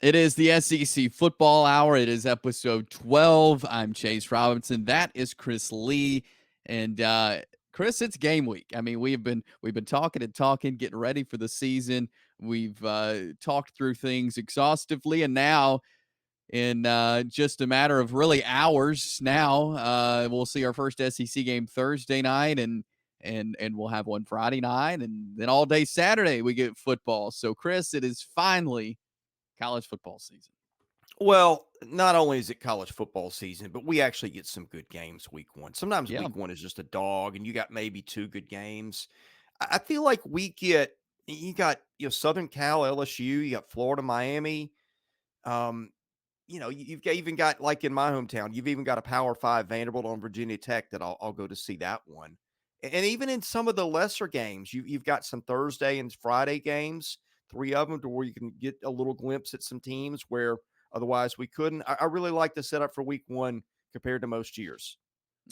It is the SEC Football Hour. It is episode 12. I'm Chase Robinson. That is Chris Lee. And Chris, it's game week. I mean, we've been talking and talking, getting ready for the season. We've talked through things exhaustively, and now in just a matter of really hours now, we'll see our first SEC game Thursday night, and we'll have one Friday night, and then all day Saturday we get football. So, Chris, it is finally college football season. Well, not only is it college football season, but we actually get some good games week one. Sometimes Yeah. week one is just a dog, and you got maybe two good games. I feel like you got Southern Cal, LSU, you got Florida, Miami. Um, even got like in my hometown, you've even got a Power Five Vanderbilt on Virginia Tech that I'll go to see that one. And even in some of the lesser games, you've got some Thursday and Friday games, three of them, to where you can get a little glimpse at some teams where otherwise we couldn't. I really like the setup for week one compared to most years.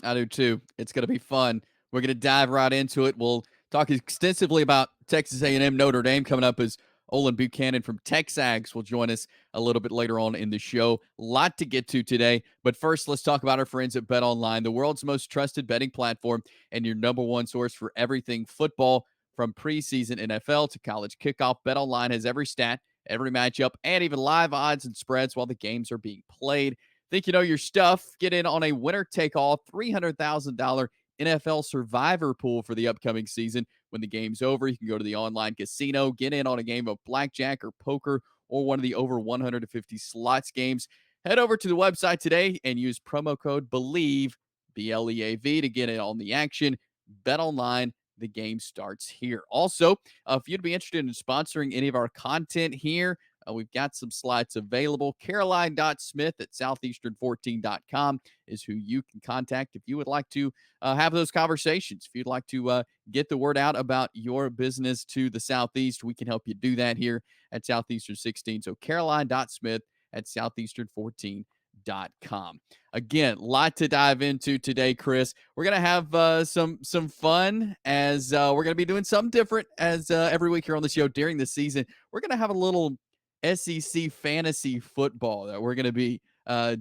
I do too. It's going to be fun. We're going to dive right into it. We'll talk extensively about Texas A&M Notre Dame coming up as Olin Buchanan from TexAgs will join us a little bit later on in the show. A lot to get to today, but first let's talk about our friends at BetOnline, the world's most trusted betting platform and your number one source for everything football. From preseason NFL to college kickoff, BetOnline has every stat, every matchup, and even live odds and spreads while the games are being played. Think you know your stuff? Get in on a winner-take-all $300,000 NFL survivor pool for the upcoming season. When the game's over, you can go to the online casino, get in on a game of blackjack or poker or one of the over 150 slots games. Head over to the website today and use promo code BELIEVE, BLEAV, to get in on the action. Bet online. The game starts here. Also, if you'd be interested in sponsoring any of our content here, we've got some slots available. Caroline.Smith at southeastern14.com is who you can contact if you would like to have those conversations. If you'd like to get the word out about your business to the Southeast, we can help you do that here at Southeastern 16. So Caroline.Smith at southeastern14.com. Again, lot to dive into today, Chris. We're gonna have some fun as we're gonna be doing something different as every week here on the show during the season. We're gonna have a little SEC fantasy football that we're going to be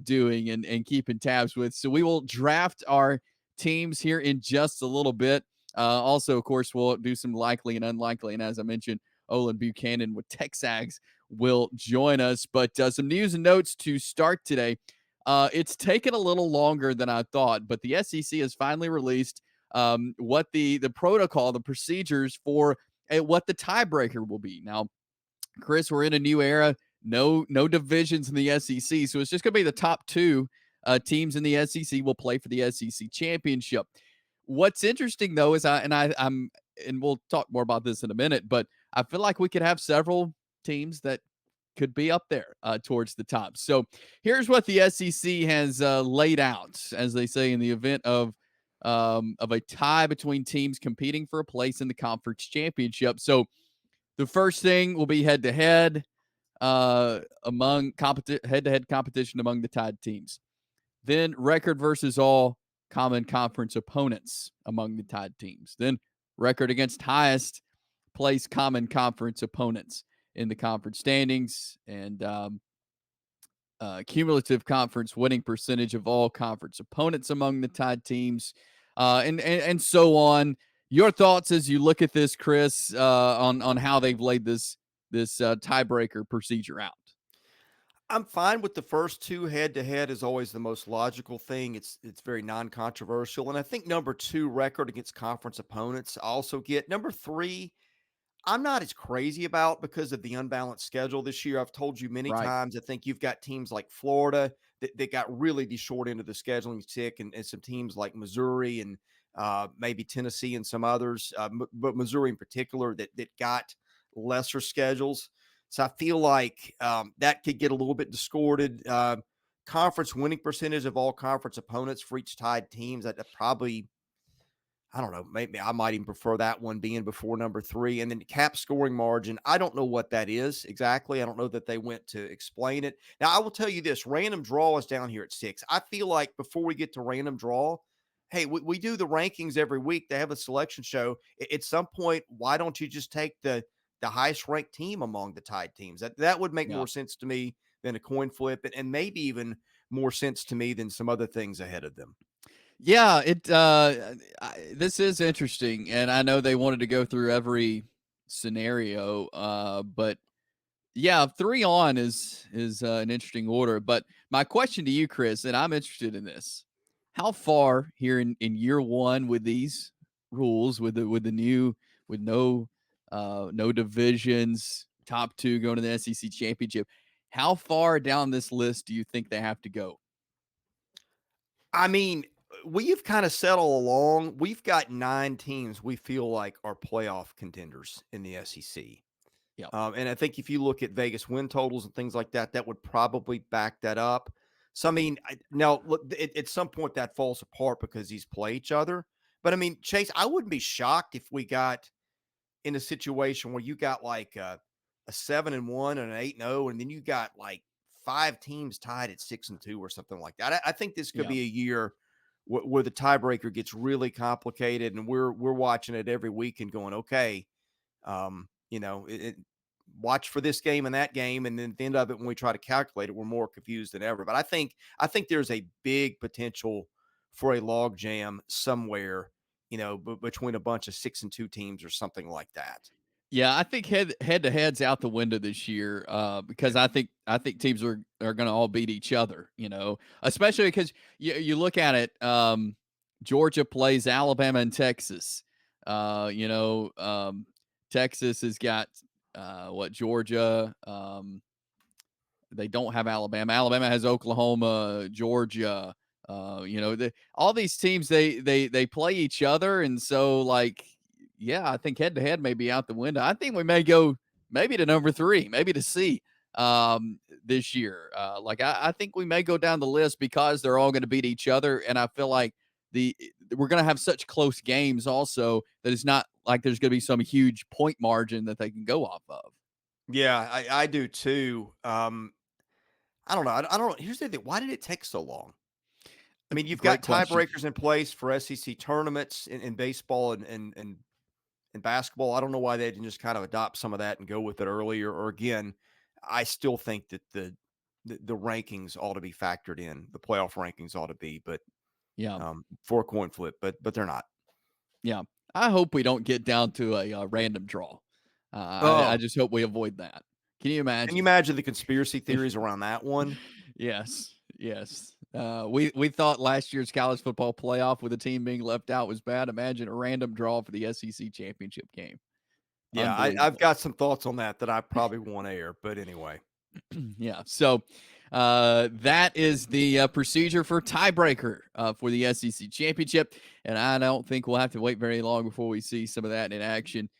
doing and keeping tabs with. So we will draft our teams here in just a little bit. Also, of course, we'll do some likely and unlikely. And as I mentioned, Olin Buchanan with TexAgs will join us. But some news and notes to start today. It's taken a little longer than I thought, but the SEC has finally released what the protocol, the procedures for what the tiebreaker will be. Now, Chris, we're in a new era. No divisions in the SEC, so it's just going to be the top two teams in the SEC will play for the SEC championship. What's interesting though is I'm and we'll talk more about this in a minute, but I feel like we could have several teams that could be up there towards the top. So here's what the SEC has laid out, as they say, in the event of a tie between teams competing for a place in the conference championship. So the first thing will be head-to-head head-to-head competition among the tied teams. Then record versus all common conference opponents among the tied teams. Then record against highest place common conference opponents in the conference standings, and cumulative conference winning percentage of all conference opponents among the tied teams, and so on. Your thoughts as you look at this, Chris, on how they've laid this tiebreaker procedure out? I'm fine with the first two. Head to head is always the most logical thing. It's very non-controversial. And I think number two, record against conference opponents, I also get. Number three, I'm not as crazy about because of the unbalanced schedule this year. I've told you many Right. times, I think you've got teams like Florida that got really the short end of the scheduling stick, and some teams like Missouri and maybe Tennessee and some others, but Missouri in particular that got lesser schedules. So I feel like that could get a little bit distorted. Conference winning percentage of all conference opponents for each tied teams, that probably, I don't know, maybe I might even prefer that one being before number three. And then cap scoring margin, I don't know what that is exactly. I don't know that they went to explain it. Now, I will tell you this, random draw is down here at 6. I feel like before we get to random draw, hey, we do the rankings every week. They have a selection show. At some point, why don't you just take the the highest ranked team among the tied teams. That would make Yeah. more sense to me than a coin flip, and maybe even more sense to me than some other things ahead of them. Yeah, this is interesting, and I know they wanted to go through every scenario, but yeah, 3 on is an interesting order. But my question to you, Chris, and I'm interested in this: how far here in year 1 with these rules, with the new with no divisions, top 2 going to the SEC championship, how far down this list do you think they have to go? I mean, we've kind of said all along, we've got 9 teams we feel like are playoff contenders in the SEC. Yeah, And I think if you look at Vegas win totals and things like that, that would probably back that up. So, I mean, now look, at some point that falls apart because these play each other. But I mean, Chase, I wouldn't be shocked if we got in a situation where you got like a 7-1 and an 8-0, and then you got like 5 teams tied at 6-2 or something like that. I think this could yeah. be a year where the tiebreaker gets really complicated, and we're watching it every week and going, okay, watch for this game and that game, and then at the end of it, when we try to calculate it, we're more confused than ever. But I think there's a big potential for a log jam somewhere, between a bunch of 6-2 teams or something like that. Yeah, I think head to head's out the window this year, because I think teams are going to all beat each other. Especially because you look at it. Georgia plays Alabama and Texas. Texas has got what Georgia. They don't have Alabama. Alabama has Oklahoma, Georgia. All these teams they play each other, and so yeah, I think head to head may be out the window. I think we may go maybe to number 3, maybe to C this year. I think we may go down the list because they're all going to beat each other, and I feel like we're going to have such close games also that it's not like there's going to be some huge point margin that they can go off of. Yeah, I do too. I don't know. I don't know. Here's the thing. Why did it take so long? I mean, you've Great got question. tiebreakers in place for SEC tournaments in baseball and basketball. I don't know why they didn't just kind of adopt some of that and go with it earlier. Or again, I still think that the rankings ought to be factored in. The playoff rankings ought to be, but Yeah. for a coin flip, but they're not. Yeah. I hope we don't get down to a random draw. I Oh, just hope we avoid that. Can you can you imagine? imagine the conspiracy theories around that one? Yes. Yes. We thought last year's college football playoff with a team being left out was bad. Imagine a random draw for the SEC championship game. Yeah, I've Unbelievable. got some thoughts on that I probably won't air, but anyway. Yeah. So that is the procedure for tiebreaker for the SEC championship. And I don't think we'll have to wait very long before we see some of that in action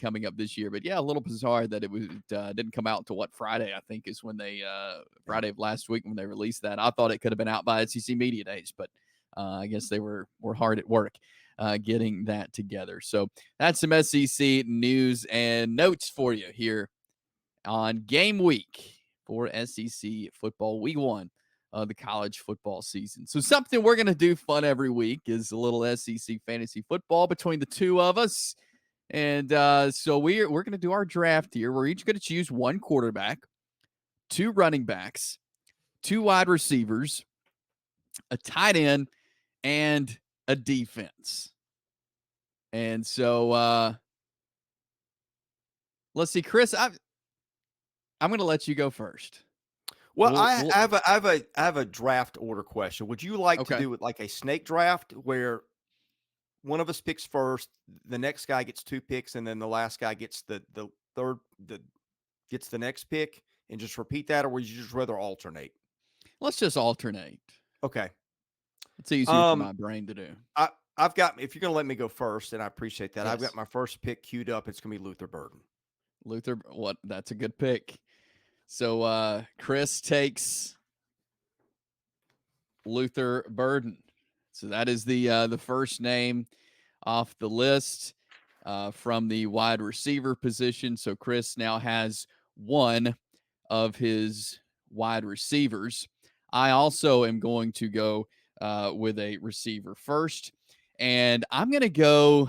coming up this year. But yeah, a little bizarre that it didn't come out to Friday, I think is when they Yeah. Friday of last week when they released that. I thought it could have been out by SEC Media Days, but I guess they were hard at work getting that together. So that's some SEC news and notes for you here on game week for SEC football, week 1 of the college football season. So something we're going to do fun every week is a little SEC fantasy football between the two of us. And so we're going to do our draft here. We're each going to choose one quarterback, 2 running backs, 2 wide receivers, a tight end, and a defense. And so let's see, Chris, I'm going to let you go first. Well, We'll, I we'll have a draft order question. Would you like to okay. do it like a snake draft where one of us picks first, the next guy gets 2 picks, and then the last guy gets the third gets the next pick, and just repeat that, or would you just rather alternate? Let's just alternate. Okay. It's easier for Um, my brain to do. I I've got if you're gonna let me go first, and I appreciate that. I've got Yes. my first pick queued up. It's gonna be Luther Burden. Luther, what? That's a good pick. So Chris takes Luther Burden. So that is the first name off the list from the wide receiver position. So Chris now has one of his wide receivers. I also am going to go with a receiver first, and I'm going to go.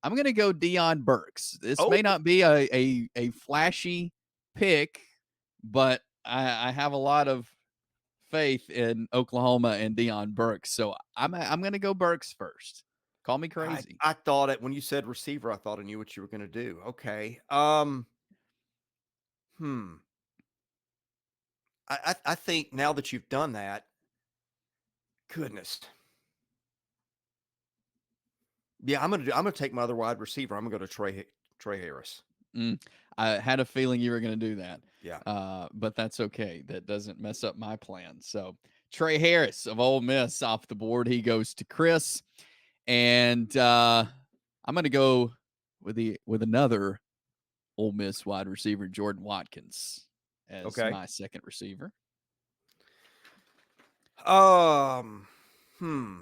I'm going to go Deion Burks. This Oh, may not be a flashy pick, but I have a lot of faith in Oklahoma and Deion Burks. So I'm going to go Burks first. Call me crazy. I thought it when you said receiver, I thought I knew what you were going to do. Okay. Hmm. I think now that you've done that, goodness. Yeah, I'm gonna take my other wide receiver. I'm gonna go to Trey Harris. Mm, I had a feeling you were going to do that, Yeah. but that's okay. That doesn't mess up my plan. So Trey Harris of Ole Miss off the board. He goes to Chris, and I'm going to go with another Ole Miss wide receiver, Jordan Watkins, as Okay. my second receiver. Um. Hmm.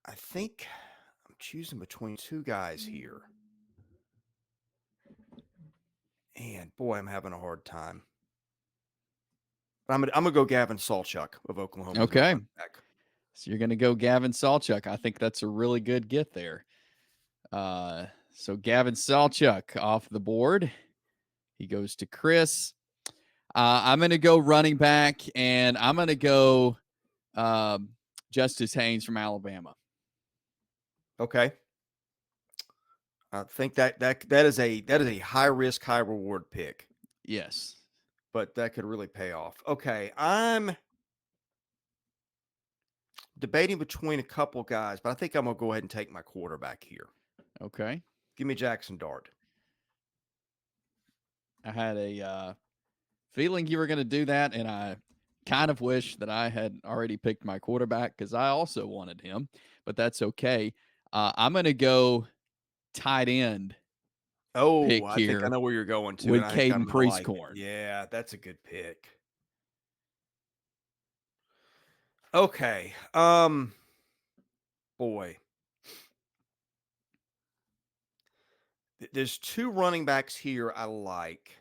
I think I'm choosing between two guys here, and boy, I'm having a hard time. But I'm gonna go Gavin Sawchuck of Oklahoma as my Okay, running back. so you're going to go Gavin Sawchuck. I think that's a really good get there. So Gavin Sawchuck off the board. He goes to Chris. I'm going to go running back, and I'm going to go um, Justice Haynes from Alabama. Okay. I think that is a high risk, high reward pick, Yes. but that could really pay off. Okay, I'm debating between a couple guys, but I think I'm gonna go ahead and take my quarterback here. Okay. Give me Jaxson Dart. I had a feeling you were going to do that, and I kind of wish that I had already picked my quarterback because I also wanted him, but that's okay. I'm going to go tight end Oh, pick I think I here know where you're going to, and with I think I'm Caden gonna like it. Prieskorn. Yeah, that's a good pick. Okay. Boy, there's two running backs here I like,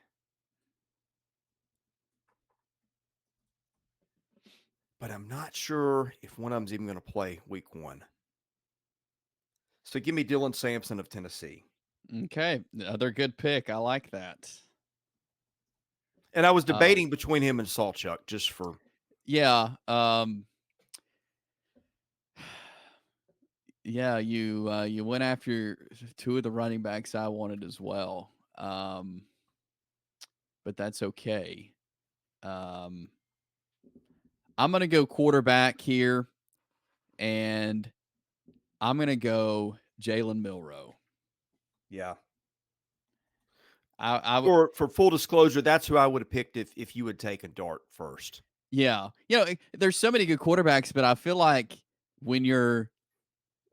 but I'm not sure if one of them's even gonna play week one. So give me Dylan Sampson of Tennessee. Okay. Another good pick. I like that. And I was Uh, debating between him and Sawchuck just for yeah. Yeah, you went after two of the running backs I wanted as well. But that's okay. Um, I'm gonna go quarterback here, and I'm gonna go Jalen Milroe. yeah. I For full disclosure, that's who I would have picked if you had taken Dart first. yeah, there's so many good quarterbacks, but I feel like when you're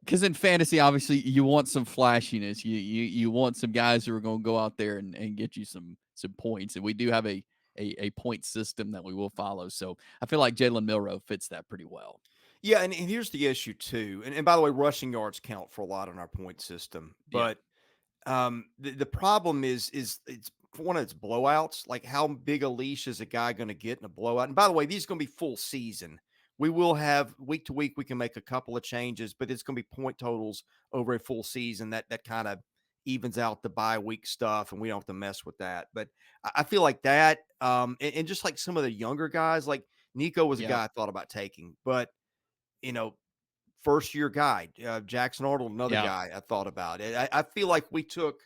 because in fantasy, obviously, you want some flashiness. You want some guys who are going to go out there and get you some points. And we do have a point system that we will follow. So I feel like Jalen Milroe fits that pretty well. Yeah, and here's the issue too. And by the way, rushing yards count for a lot on our point system. Yeah. But the problem is it's for one, it's blowouts. Like how big a leash is a guy going to get in a blowout? And by the way, these are going to be full season. We will have week to week. We can make a couple of changes, but it's going to be point totals over a full season. That kind of evens out the bye week stuff, and we don't have to mess with that. But I feel like that, and just like some of the younger guys, like Nico was a Yep. guy I thought about taking, but you know, first year guy, Jackson Arnold, another Yeah. guy I thought about it. I feel like we took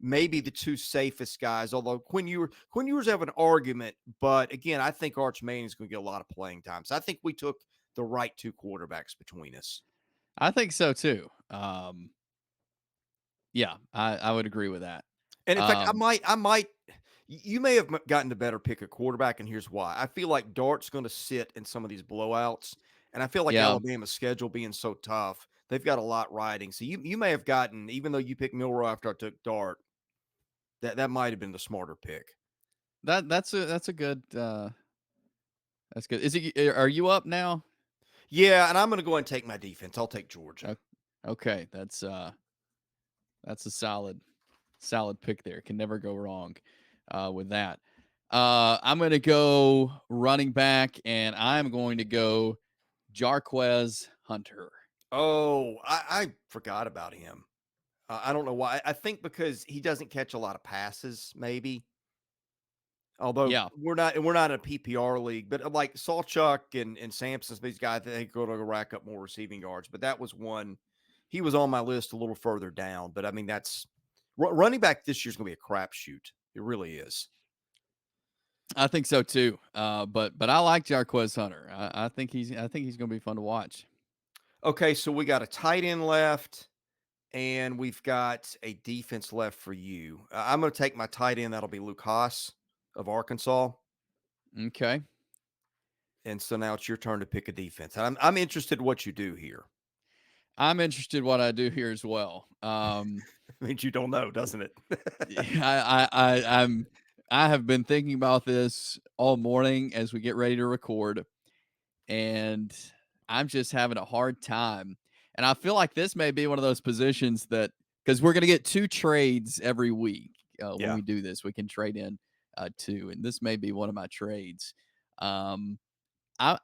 maybe the two safest guys, although Quinn Ewers have an argument, but again, I think Arch Manning is going to get a lot of playing time. So I think we took the right two quarterbacks between us. I think so too. Yeah, I would agree with that. And in fact, Um, you may have gotten to better pick a quarterback, and here's why. I feel like Dart's going to sit in some of these blowouts, and I feel like yeah, Alabama's schedule being so tough, they've got a lot riding. So you may have gotten, even though you picked Milroe after I took Dart, that might have been the smarter pick. that's a good that's good. Are you up now? Yeah, and I'm going to go ahead and take my defense. I'll take Georgia. O- Okay, that's a solid pick there. Can never go wrong with that. I'm going to go running back, and I'm going to go Jarquez Hunter. Oh, I forgot about him. I don't know why. I think because he doesn't catch a lot of passes, maybe. Although Yeah, we're not in a PPR league, but like Sawchuck and Sampson, these guys, they go to rack up more receiving yards. But that was one. He was on my list a little further down. But I mean, that's running back this year's going to be a crapshoot. It really is. I think so too. But I like Jarquez Hunter. I think he's going to be fun to watch. Okay, so we got a tight end left, and we've got a defense left for you. I'm going to take my tight end. That'll be Luke Haas of Arkansas. Okay. And so now it's your turn to pick a defense. I'm interested in what you do here. I'm interested what I do here as well. I mean, you don't know, doesn't it? I have been thinking about this all morning as we get ready to record, and I'm just having a hard time. And I feel like this may be one of those positions that, because we're going to get 2 trades every week when Yeah. we do this, we can trade in 2, and this may be one of my trades. Um, I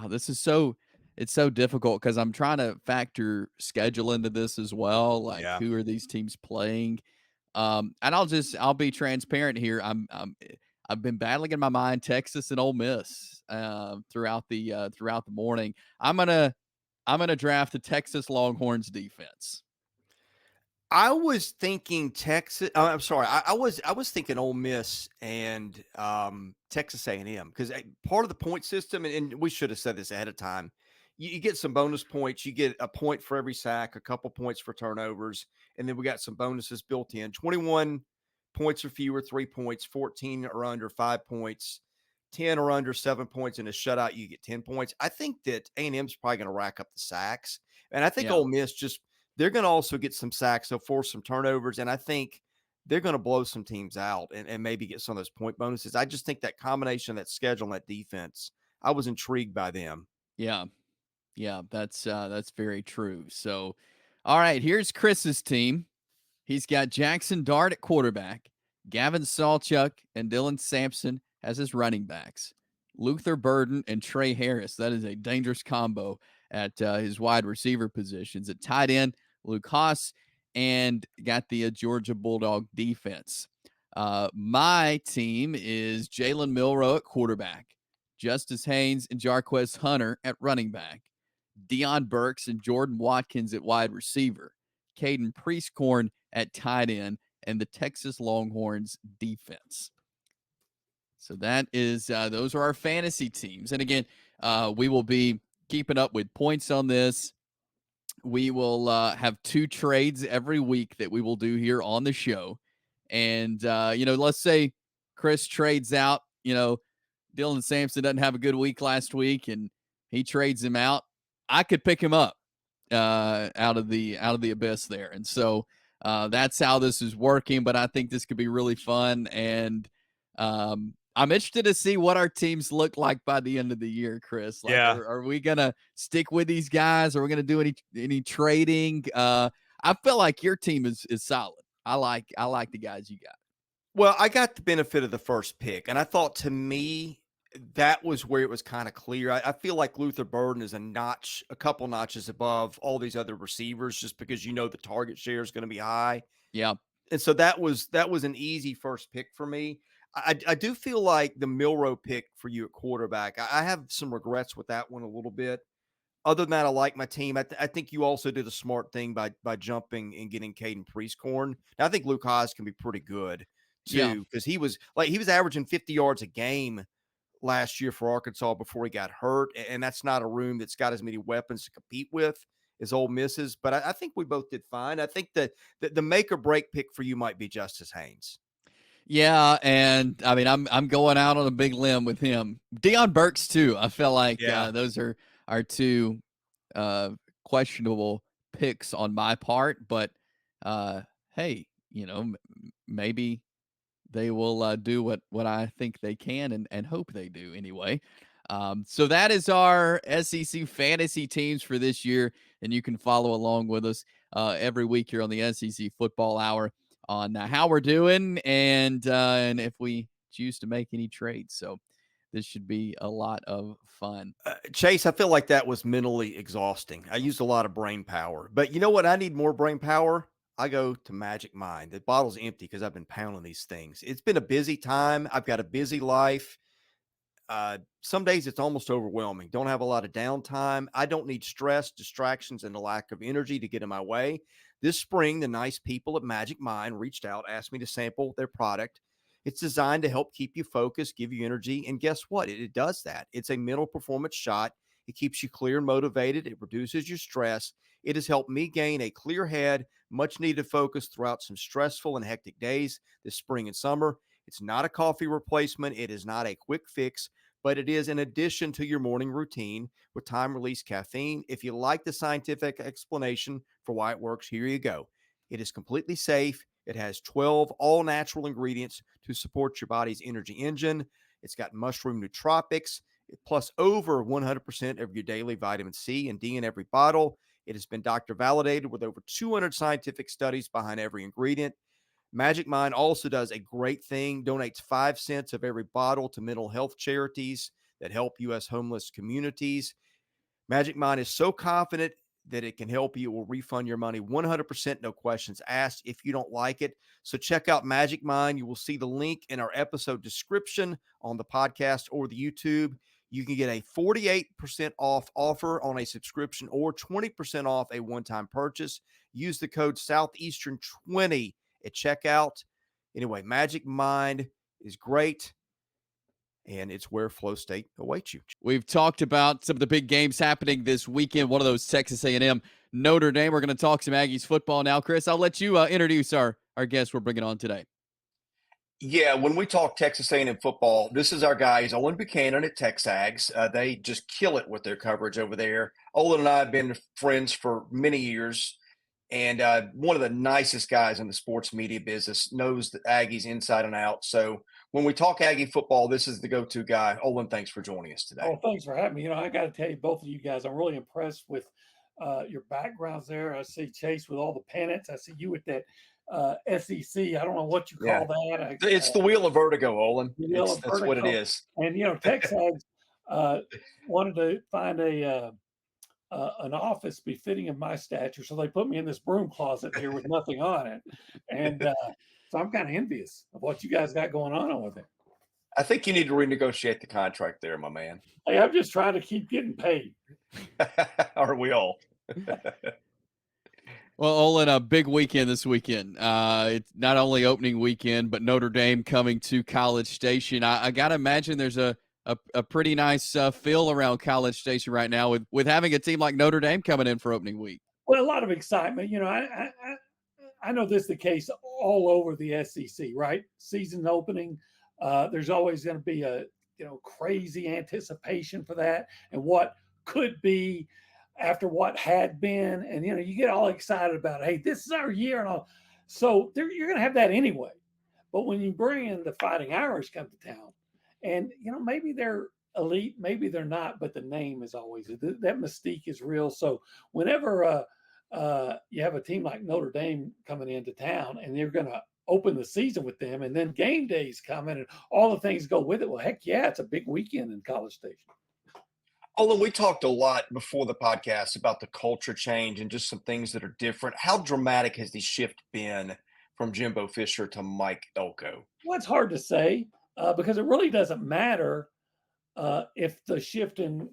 this is so it's so difficult because I'm trying to factor schedule into this as well. Like, Yeah. who are these teams playing? And I'll be transparent here. I've been battling in my mind Texas and Ole Miss throughout the morning. I'm gonna draft the Texas Longhorns defense. I was thinking Texas. I'm sorry. I was thinking Ole Miss and Texas A&M because part of the point system, and we should have said this ahead of time. You get some bonus points. You get a point for every sack, a couple points for turnovers, and then we got some bonuses built in. 21 points or fewer, 3 points. 14 or under, 5 points. 10 or under, 7 points. In a shutout, you get 10 points. I think that A&M's probably going to rack up the sacks, and I think Yeah. Ole Miss just they're going to also get some sacks. They'll force some turnovers. And I think they're going to blow some teams out and maybe get some of those point bonuses. I just think that combination, that schedule, and that defense, I was intrigued by them. Yeah. Yeah. That's very true. So, all right, here's Chris's team. He's got Jaxson Dart at quarterback, Gavin Sawchuck and Dylan Sampson as his running backs, Luther Burden and Trey Harris. That is a dangerous combo at his wide receiver positions. At tight end, Luke Haas, and got the Georgia Bulldog defense. My team is Jalen Milroe at quarterback, Justice Haynes and Jarquez Hunter at running back, Deion Burks and Jordan Watkins at wide receiver, Caden Prieskorn at tight end, and the Texas Longhorns defense. So that is those are our fantasy teams. And again, we will be keeping up with points on this. We will have 2 trades every week that we will do here on the show. And let's say Chris trades out. Dylan Sampson doesn't have a good week last week, and he trades him out. I could pick him up out of the abyss there. And so that's how this is working. But I think this could be really fun, and I'm interested to see what our teams look like by the end of the year, Chris. Like, Yeah. are we gonna stick with these guys? Are we gonna do any trading? I feel like your team is solid. I like the guys you got. Well, I got the benefit of the first pick, and I thought to me that was where it was kind of clear. I feel like Luther Burden is a couple notches above all these other receivers, just because the target share is going to be high. Yeah, And so that was an easy first pick for me. I do feel like the Milroe pick for you at quarterback. I have some regrets with that one a little bit. Other than that, I like my team. I think you also did the smart thing by jumping and getting Caden Prieskorn. Now, I think Luke Haas can be pretty good yeah, too, because he was averaging 50 yards a game last year for Arkansas before he got hurt, and that's not a room that's got as many weapons to compete with as Ole Miss's. But I think we both did fine. I think that the make or break pick for you might be Justice Haynes. yeah. And I mean, I'm going out on a big limb with him. Deion Burks too. I feel like Yeah. those are our 2 uh, questionable picks on my part, but hey, maybe they will do what I think they can and hope they do anyway. So that is our SEC fantasy teams for this year, and you can follow along with us every week here on the SEC Football Hour. on how we're doing and if we choose to make any trades. So this should be a lot of fun. Chase, I feel like that was mentally exhausting. I used a lot of brain power, but you know what? I need more brain power. I go to MagicMind. The bottle's empty because I've been pounding these things. It's been a busy time. I've got a busy life. Some days it's almost overwhelming. Don't have a lot of downtime. I don't need stress, distractions, and a lack of energy to get in my way. This spring, the nice people at MagicMind reached out, asked me to sample their product. It's designed to help keep you focused, give you energy, and guess what? It does that. It's a mental performance shot. It keeps you clear and motivated. It reduces your stress. It has helped me gain a clear head, much needed focus throughout some stressful and hectic days this spring and summer. It's not a coffee replacement. It is not a quick fix, but it is an addition to your morning routine with time release caffeine. If you like the scientific explanation for why it works, here you go. It is completely safe. It has 12 all natural ingredients to support your body's energy engine. It's got mushroom nootropics, plus over 100% of your daily vitamin C and D in every bottle. It has been doctor validated with over 200 scientific studies behind every ingredient. MagicMind also does a great thing, donates 5 cents of every bottle to mental health charities that help U.S. homeless communities. MagicMind is so confident that it can help you. It will refund your money 100%, no questions asked if you don't like it. So check out MagicMind. You will see the link in our episode description on the podcast or the YouTube. You can get a 48% off offer on a subscription or 20% off a one-time purchase. Use the code Southeastern20 at checkout. Anyway, MagicMind is great, and it's where Flow State awaits you. We've talked about some of the big games happening this weekend. One of those, Texas A&M, Notre Dame. We're going to talk some Aggies football now. Chris, I'll let you introduce our guest we're bringing on today. Yeah, when we talk Texas A&M football, this is our guy. He's Olin Buchanan at TexAgs. They just kill it with their coverage over there. Olin and I have been friends for many years, and one of the nicest guys in the sports media business, knows the Aggies inside and out. So when we talk Aggie football, this is the go-to guy. Olin, thanks for joining us today. Oh, thanks for having me. I got to tell you, both of you guys, I'm really impressed with your backgrounds there. I see Chase with all the pennants. I see you with that SEC. I don't know what you call that. It's the wheel of vertigo, Olin. That's what it is. And TexAgs wanted to find an office befitting of my stature, so they put me in this broom closet here with nothing on it. And so I'm kind of envious of what you guys got going on over there. I think you need to renegotiate the contract there, my man. Hey, I'm just trying to keep getting paid. Are we all? Well, Olin, a big weekend this weekend. It's not only opening weekend, but Notre Dame coming to College Station. I got to imagine there's a pretty nice feel around College Station right now with having a team like Notre Dame coming in for opening week. Well, a lot of excitement. I know this is the case all over the SEC, right? Season opening, there's always going to be a crazy anticipation for that and what could be after what had been, and you get all excited about it. Hey, this is our year, and all. So you're going to have that anyway. But when you bring in the Fighting Irish come to town, and maybe they're elite, maybe they're not, but the name is always that mystique is real. So whenever you have a team like Notre Dame coming into town, and they're going to open the season with them, and then game days coming, and all the things go with it. Well, heck yeah, it's a big weekend in College Station. Olin, we talked a lot before the podcast about the culture change and just some things that are different. How dramatic has the shift been from Jimbo Fisher to Mike Elko? Well, it's hard to say because it really doesn't matter if the shift in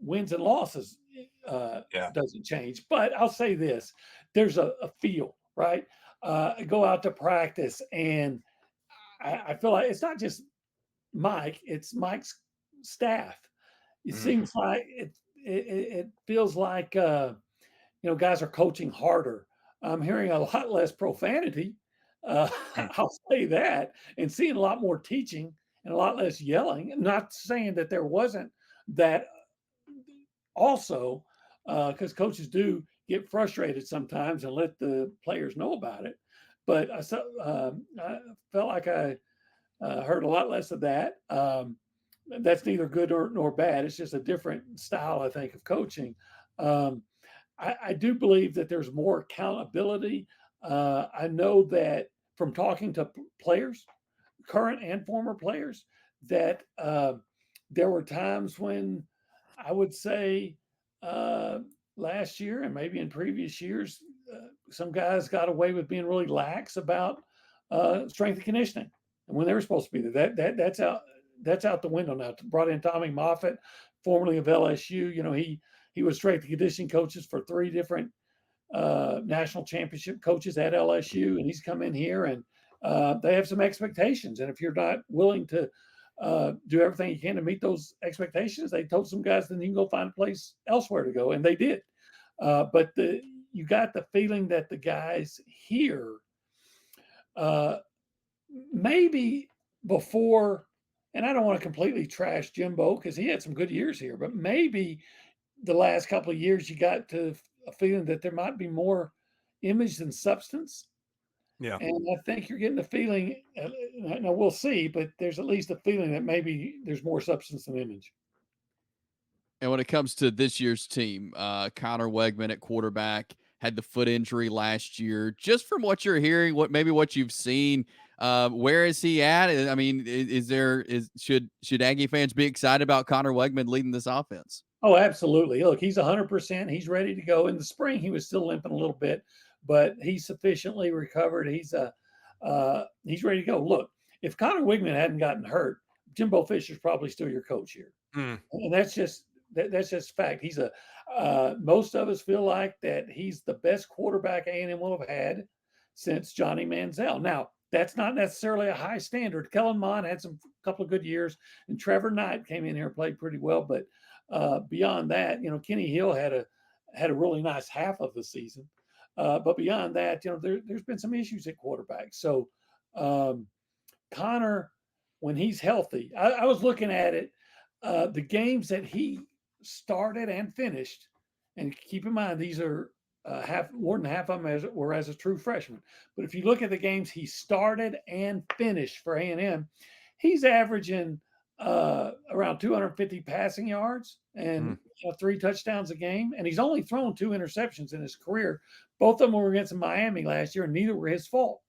wins and losses doesn't change. But I'll say this, there's a feel, right? Go out to practice, and I feel like it's not just Mike, it's Mike's staff. It seems like it feels like guys are coaching harder. I'm hearing a lot less profanity. I'll say that, and seeing a lot more teaching and a lot less yelling. Not saying that there wasn't that also, because coaches do get frustrated sometimes and let the players know about it. But I felt like I heard a lot less of that. That's neither good nor bad. It's just a different style, I think, of coaching. I do believe that there's more accountability I know that from talking to players, current and former players, that there were times when I would say last year and maybe in previous years, some guys got away with being really lax about strength and conditioning, and when they were supposed to be there, that's out. That's out the window now. Brought in Tommy Moffitt, formerly of LSU. He was strength and conditioning coaches for 3 different national championship coaches at LSU, and he's come in here and they have some expectations. And if you're not willing to do everything you can to meet those expectations, they told some guys then you can go find a place elsewhere to go, and they did. But you got the feeling that the guys here maybe before, and I don't want to completely trash Jimbo because he had some good years here, but maybe the last couple of years you got to a feeling that there might be more image than substance. Yeah. And I think you're getting the feeling, now we'll see, but there's at least a feeling that maybe there's more substance than image. And when it comes to this year's team, Connor Wegman at quarterback had the foot injury last year. Just from what you're hearing, what you've seen, where is he at? I mean, should Aggie fans be excited about Connor Wegman leading this offense? Oh, absolutely. Look, he's 100%. He's ready to go. In the spring, he was still limping a little bit, but he's sufficiently recovered. He's ready to go. Look, if Connor Wegman hadn't gotten hurt, Jimbo Fisher's probably still your coach here, and that's just fact. He's most of us feel like that he's the best quarterback A&M will have had since Johnny Manziel. Now, that's not necessarily a high standard. Kellen Mond had some couple of good years, and Trevor Knight came in here and played pretty well. But beyond that, Kenny Hill had a really nice half of the season. But beyond that, there's been some issues at quarterback. So Connor, when he's healthy, I was looking at it, the games that he started and finished, and keep in mind these are more than half of them were as a true freshman. But if you look at the games he started and finished for A&M, he's averaging around 250 passing yards and 3 touchdowns a game. And he's only thrown 2 interceptions in his career. Both of them were against Miami last year, and neither were his fault.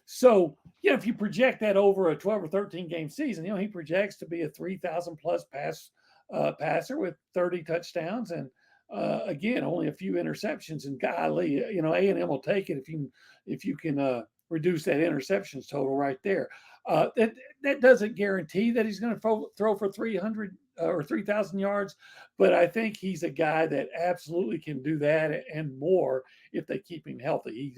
So, if you project that over a 12 or 13 game season, he projects to be a 3,000 plus passer with 30 touchdowns and again, only a few interceptions. And golly, A&M will take it if you can reduce that interceptions total right there. That doesn't guarantee that he's going to throw for 300 or 3,000 yards, but I think he's a guy that absolutely can do that and more if they keep him healthy.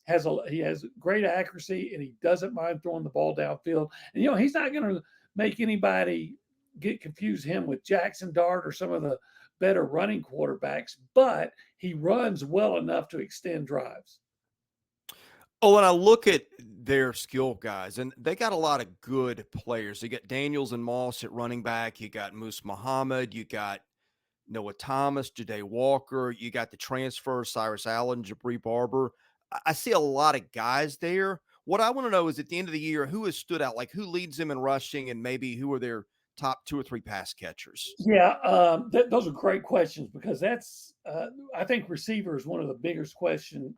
He has great accuracy, and he doesn't mind throwing the ball downfield. And he's not going to make anybody confuse him with Jaxson Dart or some of the better running quarterbacks, but he runs well enough to extend drives. Oh, and I look at their skill guys, and they got a lot of good players. They got Daniels and Moss at running back. You got Moose Muhammad. You got Noah Thomas, Ja'Day Walker. You got the transfer, Cyrus Allen, Jabri Barber. I see a lot of guys there. What I want to know is at the end of the year, who has stood out? Like who leads them in rushing, and maybe who are their top 2 or 3 pass catchers? Yeah, those are great questions because that's I think receiver is one of the biggest question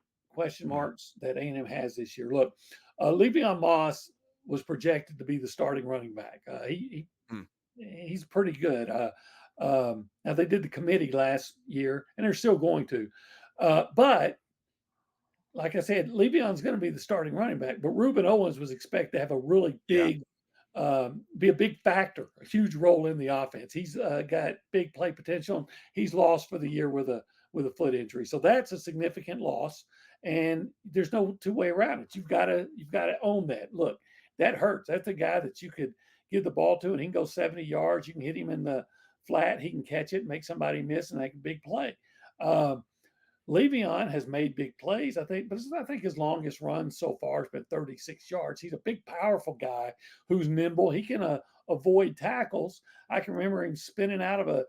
marks that A&M has this year. Look, Le'Veon Moss was projected to be the starting running back. He's pretty good. Now they did the committee last year, and they're still going to. But like I said, Le'Veon's going to be the starting running back. But Reuben Owens was expected to have a really big, be a big factor, a huge role in the offense. He's got big play potential. He's lost for the year with a foot injury, so that's a significant loss. And there's no 2 way around it. You've got to own that. Look, that hurts. That's a guy that you could give the ball to, and he can go 70 yards. You can hit him in the flat. He can catch it, make somebody miss, and make a big play. Le'Veon has made big plays, I think, but I think his longest run so far has been 36 yards. He's a big, powerful guy who's nimble. He can avoid tackles. I can remember him spinning out of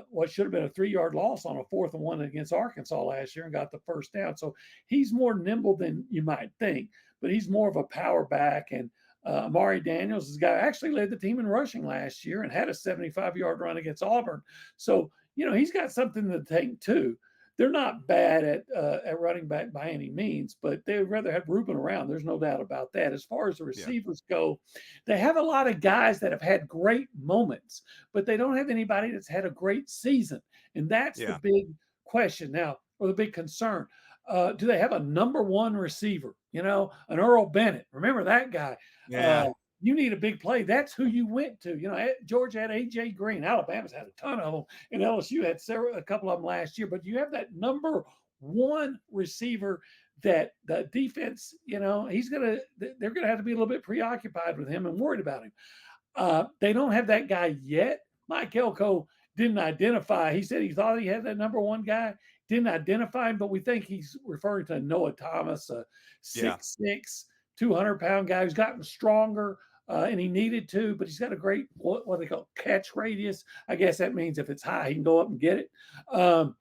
what should have been a 3-yard loss on a 4th and 1 against Arkansas last year and got the first down. So he's more nimble than you might think, but he's more of a power back. And Amari Daniels is a guy who actually led the team in rushing last year and had a 75-yard run against Auburn. So, he's got something to take too. they're not bad at running back by any means, but they'd rather have Reuben around. There's no doubt about that. As far as the receivers go, they have a lot of guys that have had great moments, but they don't have anybody that's had a great season. And that's the big question now, or the big concern. Do they have a number one receiver? You know, an Earl Bennett. Remember that guy? Yeah. You need a big play. That's who you went to. You know, Georgia had A.J. Green. Alabama's had a ton of them. And LSU had a couple of them last year. But you have that number one receiver that the defense, you know, they're going to have to be a little bit preoccupied with him and worried about him. They don't have that guy yet. Mike Elko didn't identify. He said he thought he had that number one guy. Didn't identify him, but we think he's referring to Noah Thomas, a 6'6", 200-pound guy who's gotten stronger. And he needed to, but he's got a great, what they call catch radius. I guess that means if it's high, he can go up and get it. And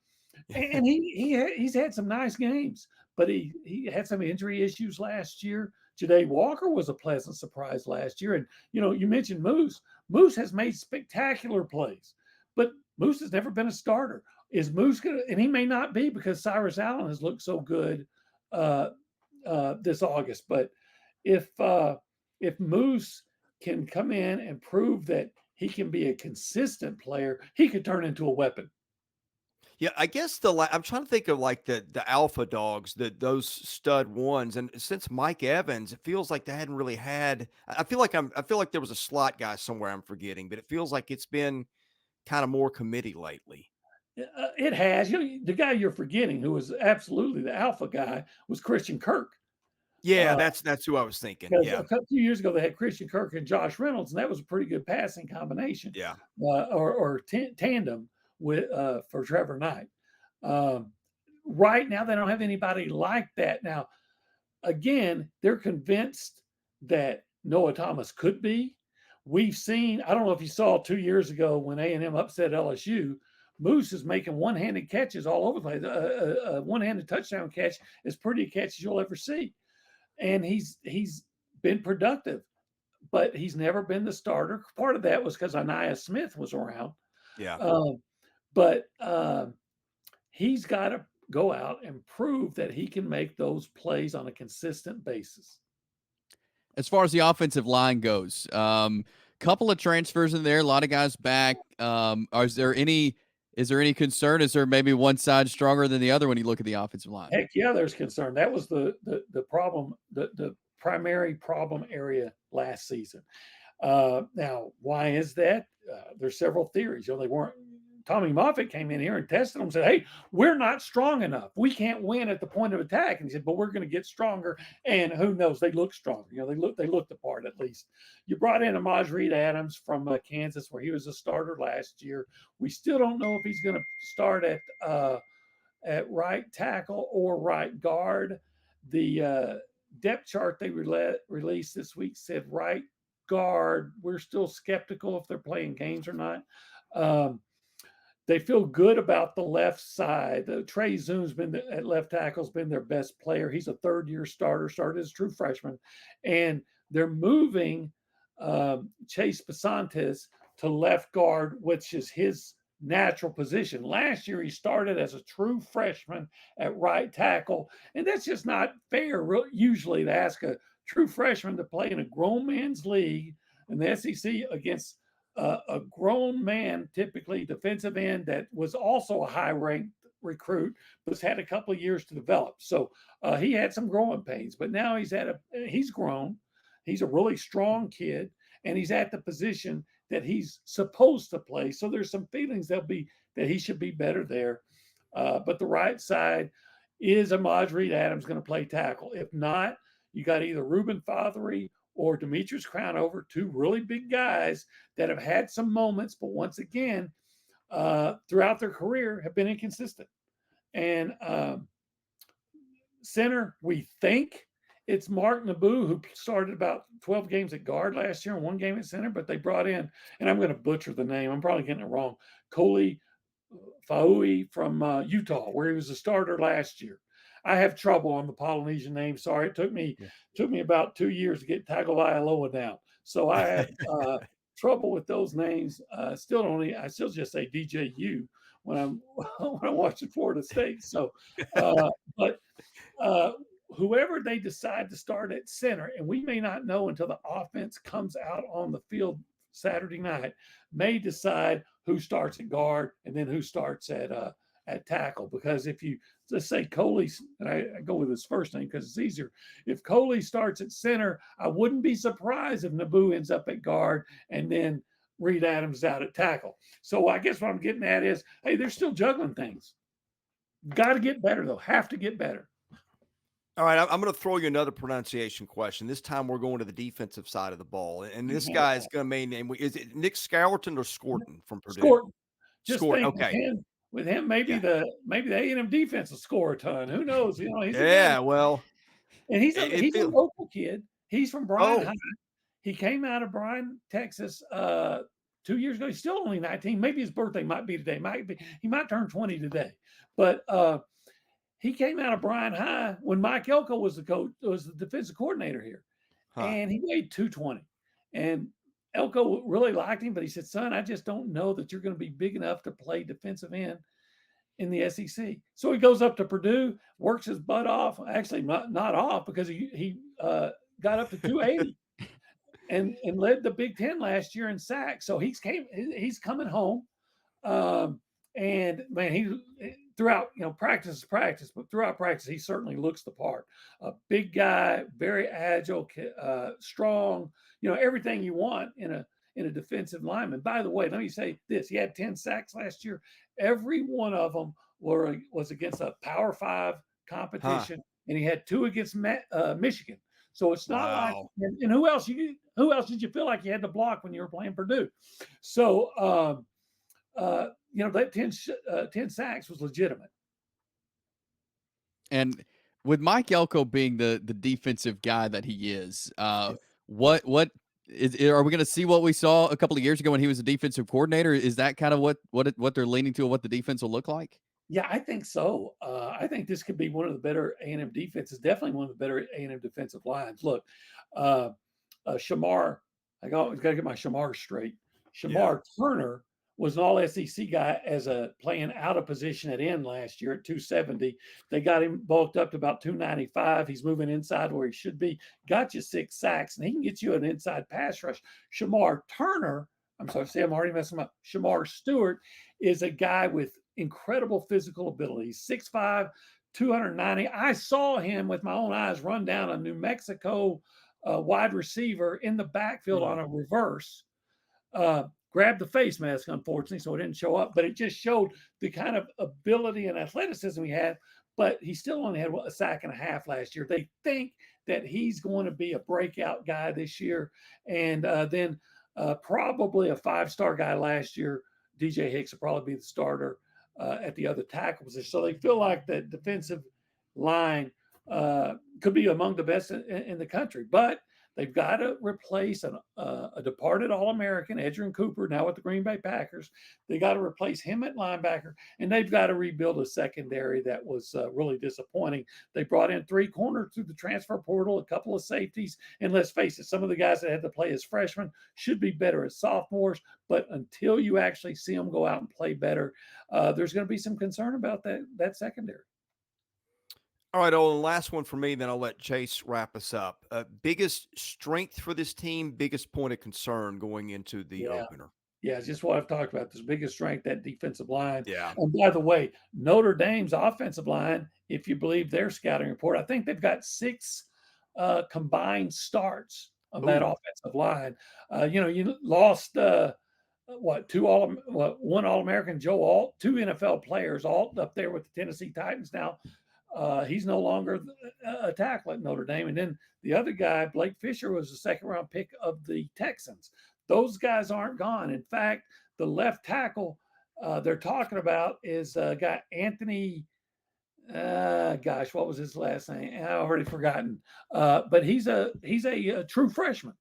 he's had some nice games, but he had some injury issues last year. Ja'Day Walker was a pleasant surprise last year. And, you know, you mentioned Moose. Moose has made spectacular plays, but Moose has never been a starter. Is Moose going to, and he may not be because Cyrus Allen has looked so good this August. But if Moose can come in and prove that he can be a consistent player, he could turn into a weapon. Yeah, I guess I'm trying to think of like the alpha dogs, those stud ones, and since Mike Evans, it feels like they hadn't really had. I feel like there was a slot guy somewhere I'm forgetting, but it feels like it's been kind of more committee lately. It has. You know, the guy you're forgetting, who was absolutely the alpha guy, was Christian Kirk. Yeah, that's who I was thinking. Yeah, a few years ago they had Christian Kirk and Josh Reynolds, and that was a pretty good passing combination. Yeah, or tandem with for Trevor Knight. Right now they don't have anybody like that. Now, again, they're convinced that Noah Thomas could be. We've seen. I don't know if you saw 2 years ago when A&M upset LSU. Moose is making one-handed catches all over the place. A one-handed touchdown catch is pretty catch as you'll ever see. And he's been productive, but he's never been the starter. Part of that was because Anaya Smith was around. Yeah. But he's got to go out and prove that he can make those plays on a consistent basis. As far as the offensive line goes, couple of transfers in there, a lot of guys back. Is there any concern? Is there maybe one side stronger than the other when you look at the offensive line? Heck yeah, there's concern. That was the problem, the primary problem area last season. Now, why is that? There's several theories. You know, they weren't. Tommy Moffitt came in here and tested them and said, hey, we're not strong enough. We can't win at the point of attack. And he said, but we're going to get stronger. And who knows? They look stronger. You know, they looked the part at least. You brought in Amaj Adams from Kansas, where he was a starter last year. We still don't know if he's going to start at right tackle or right guard. The depth chart they released this week said right guard. We're still skeptical if they're playing games or not. They feel good about the left side. Trey Zoom's been at left tackle's been their best player. He's a third-year starter, started as a true freshman. And they're moving Chase Pasantes to left guard, which is his natural position. Last year, he started as a true freshman at right tackle. And that's just not fair, usually, to ask a true freshman to play in a grown man's league in the SEC against a grown man, typically defensive end, that was also a high-ranked recruit, but has had a couple of years to develop. So he had some growing pains, but now he's grown. He's a really strong kid, and he's at the position that he's supposed to play. So there's some feelings that he should be better there. But the right side is Amaj Adams going to play tackle. If not, you got either Reuben Fothery or Demetrius Crownover, two really big guys that have had some moments, but once again, throughout their career have been inconsistent. And center, we think it's Mark Naboo, who started about 12 games at guard last year and one game at center, but they brought in, and I'm going to butcher the name, I'm probably getting it wrong, Koli Faui from Utah, where he was a starter last year. I have trouble on the Polynesian name. Sorry, it took me about 2 years to get Tagovailoa down. So I have trouble with those names. I still just say DJU when I'm when I'm watching Florida State. So, but whoever they decide to start at center, and we may not know until the offense comes out on the field Saturday night, may decide who starts at guard and then who starts at tackle. Because if you let's say Coley, and I go with his first name because it's easier. If Coley starts at center, I wouldn't be surprised if Naboo ends up at guard and then Reed Adams out at tackle. So I guess what I'm getting at is, hey, they're still juggling things. Got to get better though. Have to get better. All right, I'm going to throw you another pronunciation question. This time we're going to the defensive side of the ball, and this guy is going to main name. Is it Nick Scourton or Scorton from Purdue? Scorton. Just Scorton. think Okay. with him, maybe the A&M defense will score a ton. Who knows? You know, he's well, and he's a local kid. He's from Bryan High. He came out of Bryan, Texas, 2 years ago. He's still only 19. Maybe his birthday might be today. He might turn 20 today. But he came out of Bryan High when Mike Elko was the defensive coordinator here. And he weighed 220. And Elko really liked him, but he said, son, I just don't know that you're going to be big enough to play defensive end in the SEC. So he goes up to Purdue, works his butt off. Actually, not off, because he got up to 280 and led the Big Ten last year in sacks. So he's coming home. And man, he throughout, practice, but throughout practice, he certainly looks the part. A big guy, very agile, strong, everything you want in a defensive lineman. By the way, let me say this. He had 10 sacks last year. Every one of them was against a Power 5 competition, and he had 2 against Michigan. So it's not like, and who else did you feel like you had to block when you were playing Purdue? So, that 10 sacks was legitimate. And with Mike Elko being the defensive guy that he is, what are we going to see what we saw a couple of years ago when he was a defensive coordinator? Is that kind of what they're leaning to, what the defense will look like? Yeah, I think so. I think this could be one of the better A&M defenses, definitely one of the better A&M defensive lines. Look, Shamar, I got to get my Shamar straight. Shamar Turner was an all-SEC guy as playing out of position at end last year at 270. They got him bulked up to about 295. He's moving inside where he should be. Got you 6 sacks, and he can get you an inside pass rush. Shamar Turner, I'm sorry, see, I'm already messing up. Shamar Stewart is a guy with incredible physical ability. 6'5", 290. I saw him with my own eyes run down a New Mexico wide receiver in the backfield on a reverse. Grabbed the face mask, unfortunately, so it didn't show up, but it just showed the kind of ability and athleticism he had, but he still only had a sack and a half last year. They think that he's going to be a breakout guy this year, and then probably a 5-star guy last year. DJ Hicks will probably be the starter at the other tackle position. So they feel like the defensive line could be among the best in the country, but they've got to replace a departed All-American, Edgerrin Cooper, now with the Green Bay Packers. They got to replace him at linebacker, and they've got to rebuild a secondary that was really disappointing. They brought in 3 corners through the transfer portal, a couple of safeties, and let's face it, some of the guys that had to play as freshmen should be better as sophomores, but until you actually see them go out and play better, there's going to be some concern about that secondary. All right, Olin, last one for me, then I'll let Chase wrap us up. Biggest strength for this team, biggest point of concern going into the opener. Yeah, just what I've talked about. This biggest strength, that defensive line. Yeah. And by the way, Notre Dame's offensive line, if you believe their scouting report, I think they've got 6 combined starts of that offensive line. You lost one All-American, Joe Alt, 2 NFL players, Alt up there with the Tennessee Titans now. He's no longer a tackle at Notre Dame. And then the other guy, Blake Fisher, was a 2nd-round pick of the Texans. Those guys aren't gone. In fact, the left tackle they're talking about is a guy, Anthony, what was his last name? I've already forgotten. But he's a true freshman.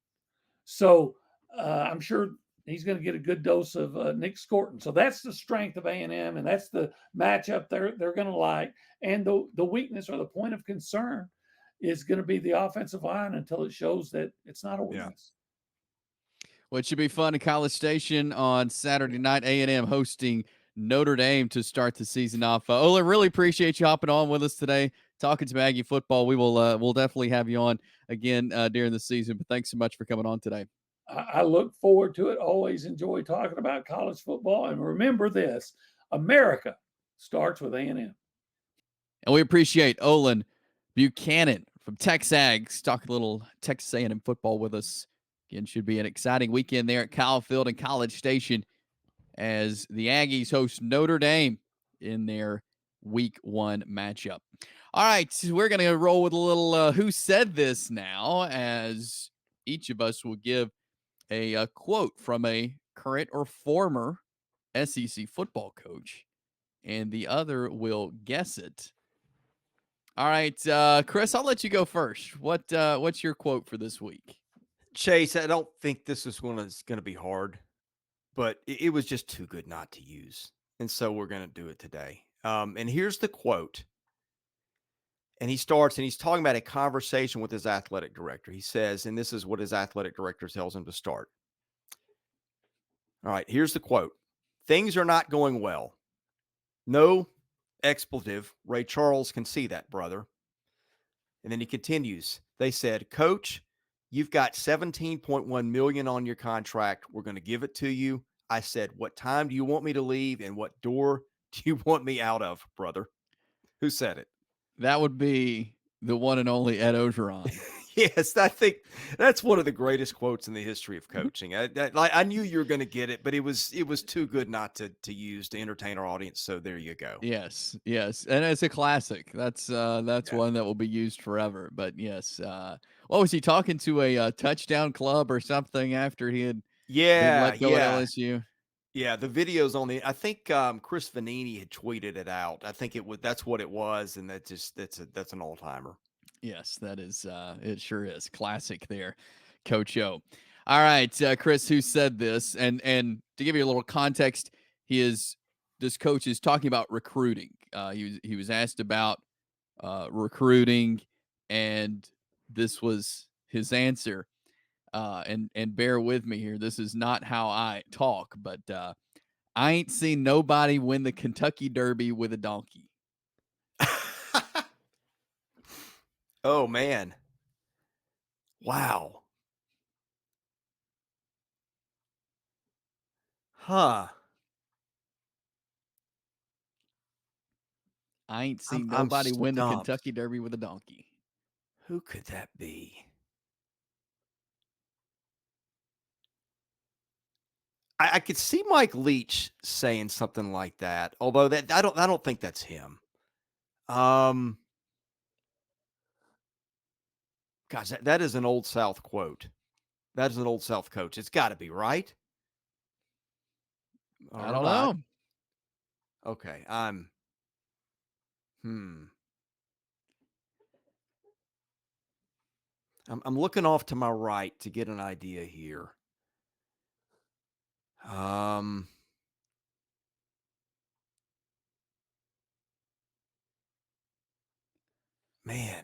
So I'm sure he's going to get a good dose of Nick Scorton. So that's the strength of A&M, and that's the matchup they're going to like. And the weakness or the point of concern is going to be the offensive line until it shows that it's not a weakness. Well, it should be fun at College Station on Saturday night. A&M hosting Notre Dame to start the season off. Olin, really appreciate you hopping on with us today, talking to Aggie football. We'll definitely have you on again during the season. But thanks so much for coming on today. I look forward to it. Always enjoy talking about college football. And remember this: America starts with A&M. And we appreciate Olin Buchanan from TexAgs talking a little Texas A&M football with us. Again, should be an exciting weekend there at Kyle Field and College Station as the Aggies host Notre Dame in their Week 1 matchup. All right, we're going to roll with a little Who Said This now, as each of us will give a quote from a current or former SEC football coach, and the other will guess it. All right, Chris, I'll let you go first. What's your quote for this week? Chase, I don't think this is going to be hard, but it was just too good not to use. And so we're going to do it today. And here's the quote. And he starts, and he's talking about a conversation with his athletic director. He says, and this is what his athletic director tells him to start. All right, here's the quote. Things are not going well. No expletive. Ray Charles can see that, brother. And then he continues. They said, Coach, you've got $17.1 million on your contract. We're going to give it to you. I said, what time do you want me to leave, and what door do you want me out of, brother? Who said it? That would be the one and only Ed Ogeron. Yes, I think that's one of the greatest quotes in the history of coaching. I knew you were going to get it, but it was too good not to use to entertain our audience. So there you go. Yes, and it's a classic. That's one that will be used forever. But yes, what was he talking to a touchdown club or something after he had been let go at LSU? Yeah, the videos on the. I think Chris Vanini had tweeted it out. I think that's what it was, and that's an all timer. Yes, that is. It sure is classic there, Coach O. All right, Chris, who said this? And to give you a little context, this coach is talking about recruiting. He was asked about recruiting, and this was his answer. And bear with me here. This is not how I talk, but I ain't seen nobody win the Kentucky Derby with a donkey. Oh, man. Wow. Huh. I ain't seen nobody win the stumped. Kentucky Derby with a donkey. Who could that be? I could see Mike Leach saying something like that, although that I don't think that's him. Gosh, that is an Old South quote. That is an Old South coach. It's got to be, right? I don't know. Okay, I'm looking off to my right to get an idea here. Man.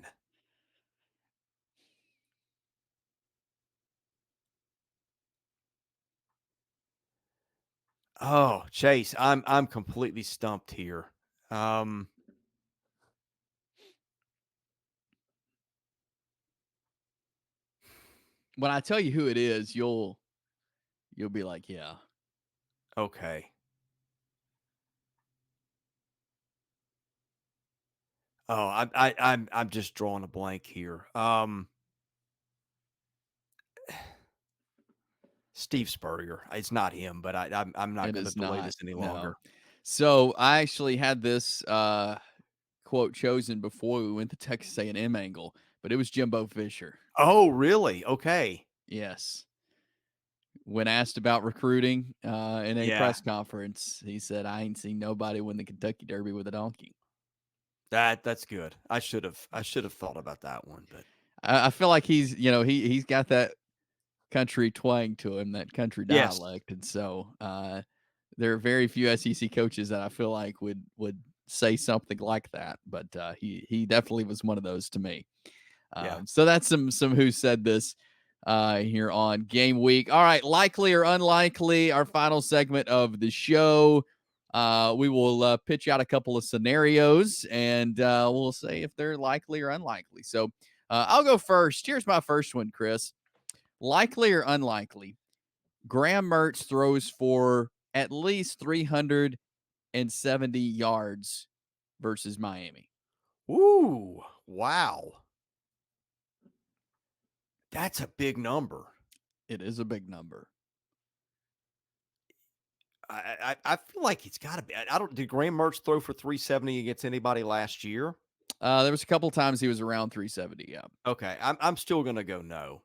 Oh, Chase, I'm completely stumped here. When I tell you who it is, you'll be like, yeah. Okay. Oh, I'm just drawing a blank here. Steve Spurrier. It's not him, but I'm not going to delay this any longer. No. So I actually had this quote chosen before we went to Texas A&M angle, but it was Jimbo Fisher. Oh, really? Okay. Yes. When asked about recruiting in a press conference, he said, "I ain't seen nobody win the Kentucky Derby with a donkey." That's good. I should have thought about that one, but I feel like he's got that country twang to him, that country dialect, and so there are very few SEC coaches that I feel like would say something like that, but he definitely was one of those to me. So that's some who said this here on Game Week. All right, likely or unlikely, our final segment of the show. We will pitch out a couple of scenarios, and we'll say if they're likely or unlikely. So I'll go first. Here's my first one, Chris. Likely or unlikely, Graham Mertz throws for at least 370 yards versus Miami. Ooh, wow. That's a big number. It is a big number. I feel like it's got to be. I don't. Did Graham Mertz throw for 370 against anybody last year? There was a couple times he was around 370. Yeah. Okay, I'm still gonna go no.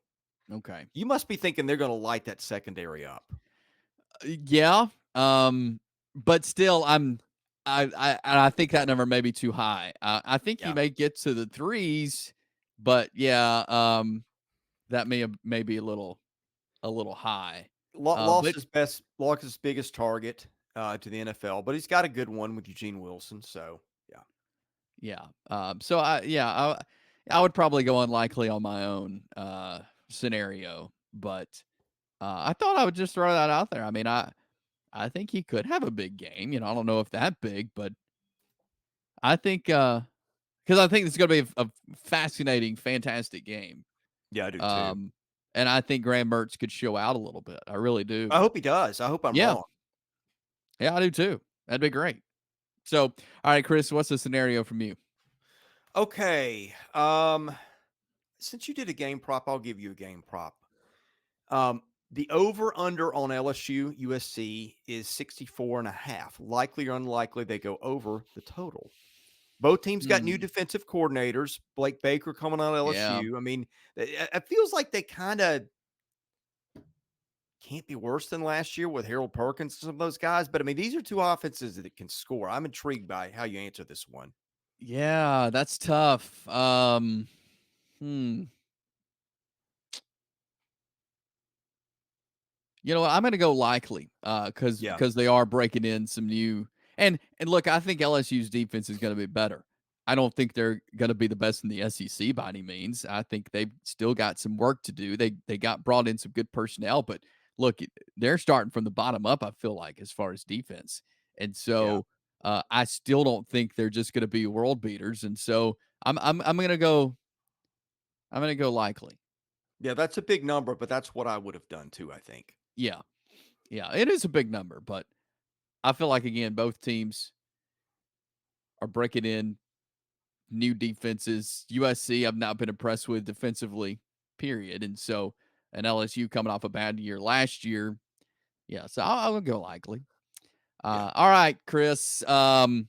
Okay. You must be thinking they're gonna light that secondary up. Yeah. But still, I think that number may be too high. I think he may get to the threes, but yeah, that may be a little high. Lost his biggest target to the NFL, but he's got a good one with Eugene Wilson. So yeah. So I would probably go unlikely on my own scenario, but I thought I would just throw that out there. I mean, I think he could have a big game. I don't know if that big, but I think because I think it's going to be a fascinating, fantastic game. Yeah, I do too. And I think Graham Mertz could show out a little bit. I really do. I hope he does. I hope I'm wrong. Yeah, I do too. That'd be great. So, all right, Chris, what's the scenario from you? Okay. Since you did a game prop, I'll give you a game prop. The over-under on LSU USC is 64.5. Likely or unlikely they go over the total. Both teams got new defensive coordinators. Blake Baker coming on LSU. Yeah. I mean, it feels like they kind of can't be worse than last year with Harold Perkins and some of those guys. But I mean, these are two offenses that can score. I'm intrigued by how you answer this one. Yeah, that's tough. You know what? I'm going to go likely because they are breaking in some new and look, I think LSU's defense is going to be better. I don't think they're going to be the best in the SEC by any means. I think they've still got some work to do. They got brought in some good personnel, but look, they're starting from the bottom up. I feel like as far as defense, and so I still don't think they're just going to be world beaters. And so I'm going to go. I'm going to go likely. Yeah, that's a big number, but that's what I would have done too, I think. Yeah, it is a big number, but I feel like, again, both teams are breaking in new defenses. USC, I've not been impressed with defensively, period. And so, and LSU coming off a bad year last year. Yeah, so I'll go likely. All right, Chris. Likely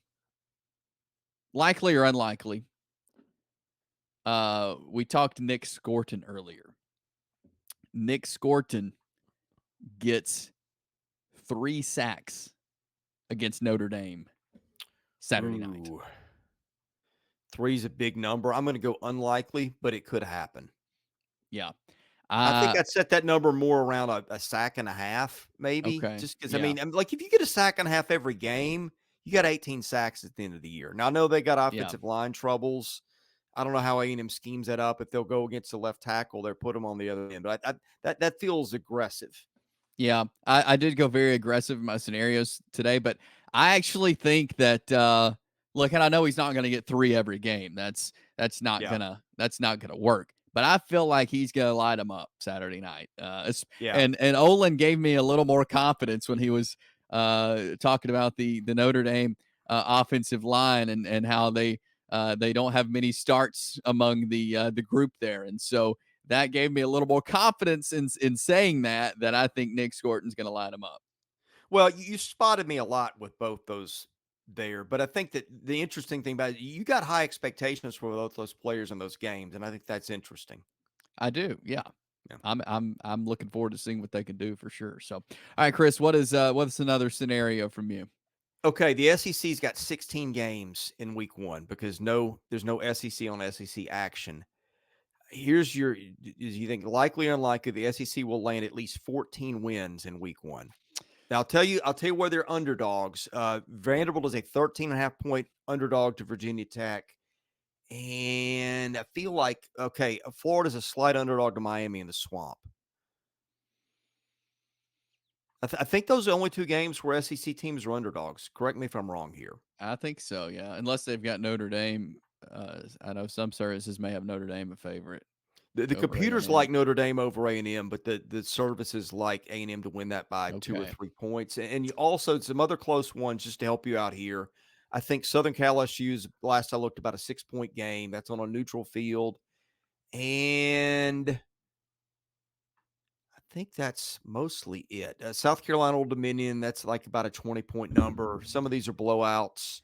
or unlikely? We talked to Nick Scorton earlier. Nick Scorton gets 3 sacks against Notre Dame Saturday night. 3's a big number. I'm going to go unlikely, but it could happen. Yeah. I think I'd set that number more around a sack and a half, maybe. Okay. Just because, I mean, like if you get a sack and a half every game, you got 18 sacks at the end of the year. Now, I know they got offensive line troubles. I don't know how A&M schemes that up. If they'll go against the left tackle, they'll put them on the other end. But that feels aggressive. Yeah, I did go very aggressive in my scenarios today, but I actually think that look, and I know he's not going to get 3 every game. That's not gonna work. But I feel like he's gonna light him up Saturday night. And Olin gave me a little more confidence when he was talking about the Notre Dame offensive line and how they don't have many starts among the group there, and so that gave me a little more confidence in saying that I think Nick Scorton's going to light him up. Well, you spotted me a lot with both those there, but I think that the interesting thing about it, you got high expectations for both those players in those games, and I think that's interesting. I do, yeah. I'm looking forward to seeing what they can do for sure. So, all right, Chris, what's another scenario from you? Okay, the SEC's got 16 games in week 1 because there's no SEC on SEC action. Here's your, you think likely or unlikely the SEC will land at least 14 wins in week 1. Now I'll tell you where they're underdogs. Vanderbilt is a 13.5 point underdog to Virginia Tech. And I feel like, Florida's a slight underdog to Miami in the Swamp. I think those are the only 2 games where SEC teams are underdogs. Correct me if I'm wrong here. I think so, yeah. Unless they've got Notre Dame. I know some services may have Notre Dame a favorite. The Over computers A&M. like Notre Dame over A&M, but the services like A&M to win that by 2 or Okay. 3 points. And you also some other close ones just to help you out here. I think Southern Cal SU's last I looked about a 6-point game. That's on a neutral field. And I think that's mostly it. South Carolina Old Dominion, that's like about a 20-point number. Some of these are blowouts.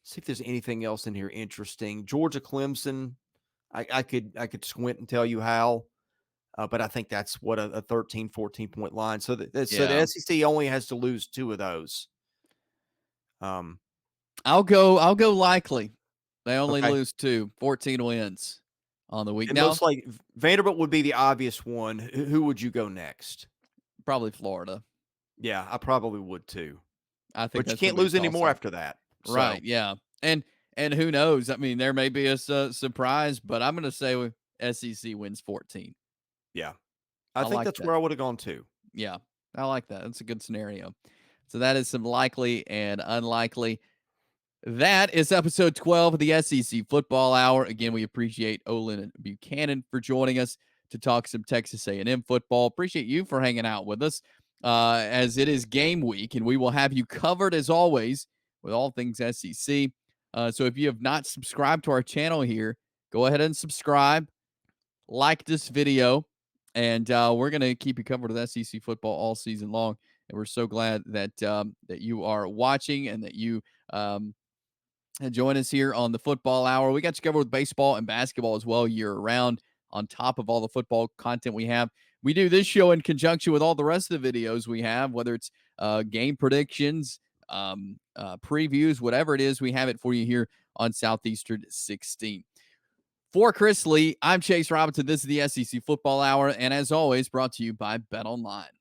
See if there's anything else in here interesting. Georgia Clemson, I could squint and tell you how, but I think that's what a 13, 14-point line. So so the SEC only has to lose 2 of those. I'll go likely. They only Okay. lose 2, 14 wins on the week. And Now, most like Vanderbilt would be the obvious one. Who would you go next? probably Florida. Yeah, I probably would too. I think But you that's gonna can't be a lose any more toss-up. after that. Right, So, yeah. And who knows? I mean, there may be a surprise, but I'm going to say SEC wins 14. yeah. I think like that's that. where I would have gone too. Yeah, I like that. That's a good scenario. So that is some likely and unlikely. That is episode 12 of the SEC Football Hour. Again, we appreciate Olin and Buchanan for joining us to talk some Texas A&M football. Appreciate you for hanging out with us as it is game week, and we will have you covered as always with all things SEC. So if you have not subscribed to our channel here, go ahead and subscribe, like this video, and we're going to keep you covered with SEC football all season long. And we're so glad that that you are watching and that you and join us here on the Football Hour. We got you covered with baseball and basketball as well year round on top of all the football content we have. We do this show in conjunction with all the rest of the videos we have, whether it's game predictions, previews, whatever it is, we have it for you here on Southeastern 16. For Chris Lee, I'm Chase Robinson. This is the SEC Football Hour, and as always, brought to you by BetOnline.